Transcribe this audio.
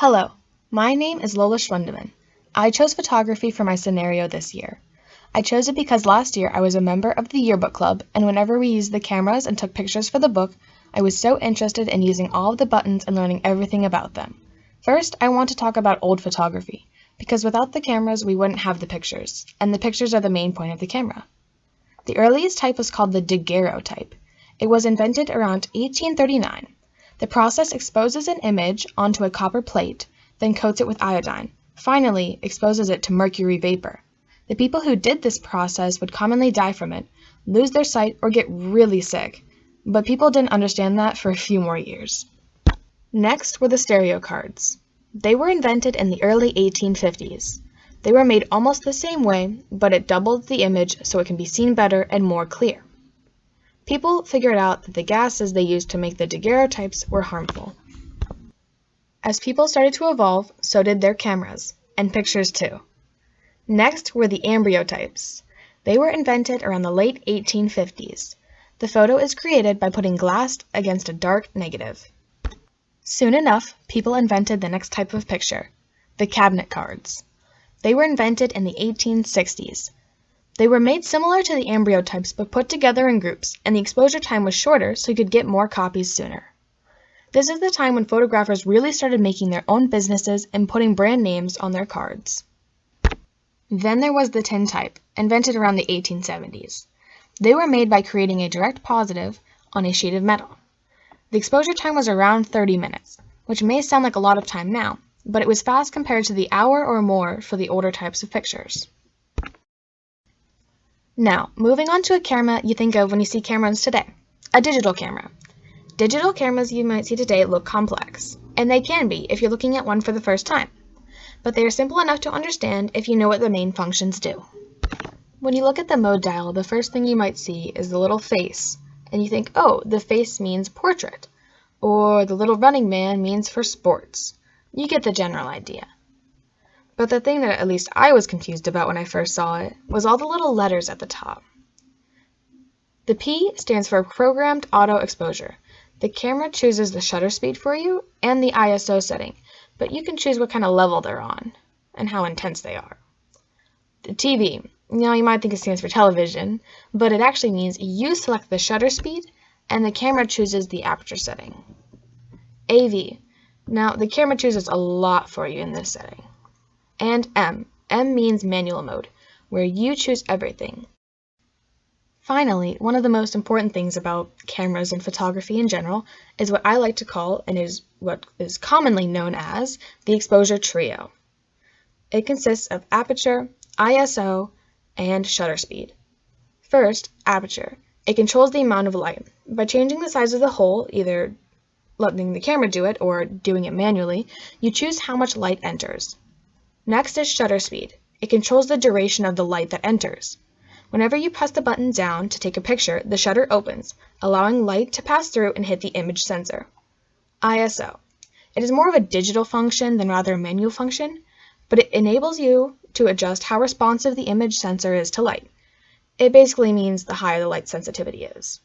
Hello, my name is Lola Schwendemann. I chose photography for my scenario this year. I chose it because last year I was a member of the yearbook club, and whenever we used the cameras and took pictures for the book, I was so interested in using all of the buttons and learning everything about them. First, I want to talk about old photography, because without the cameras we wouldn't have the pictures, and the pictures are the main point of the camera. The earliest type was called the daguerreotype. It was invented around 1839. The process exposes an image onto a copper plate, then coats it with iodine, finally exposes it to mercury vapor. The people who did this process would commonly die from it, lose their sight, or get really sick, but people didn't understand that for a few more years. Next were the stereo cards. They were invented in the early 1850s. They were made almost the same way, but it doubled the image so it can be seen better and more clear. People figured out that the gases they used to make the daguerreotypes were harmful. As people started to evolve, so did their cameras, and pictures too. Next were the embryotypes. They were invented around the late 1850s. The photo is created by putting glass against a dark negative. Soon enough, people invented the next type of picture, the cabinet cards. They were invented in the 1860s. They were made similar to the embryotypes but put together in groups, and the exposure time was shorter so you could get more copies sooner. This is the time when photographers really started making their own businesses and putting brand names on their cards. Then there was the tin type, invented around the 1870s. They were made by creating a direct positive on a sheet of metal. The exposure time was around 30 minutes, which may sound like a lot of time now, but it was fast compared to the hour or more for the older types of pictures. Now, moving on to a camera you think of when you see cameras today, a digital camera. Digital cameras you might see today look complex, and they can be if you're looking at one for the first time, but they are simple enough to understand if you know what the main functions do. When you look at the mode dial, the first thing you might see is the little face, and you think, oh, the face means portrait, or the little running man means for sports. You get the general idea. But the thing that at least I was confused about when I first saw it was all the little letters at the top. The P stands for Programmed Auto Exposure. The camera chooses the shutter speed for you and the ISO setting, but you can choose what kind of level they're on and how intense they are. The TV, you might think it stands for television, but it actually means you select the shutter speed and the camera chooses the aperture setting. AV, now the camera chooses a lot for you in this setting. And M means manual mode, where you choose everything. Finally, one of the most important things about cameras and photography in general is what I like to call, and is what is commonly known as, the exposure trio. It consists of aperture, ISO, and shutter speed. First, aperture. It controls the amount of light. By changing the size of the hole, either letting the camera do it or doing it manually, you choose how much light enters. Next is shutter speed. It controls the duration of the light that enters. Whenever you press the button down to take a picture, the shutter opens, allowing light to pass through and hit the image sensor. ISO. It is more of a digital function than rather a manual function, but it enables you to adjust how responsive the image sensor is to light. It basically means the higher the light sensitivity is.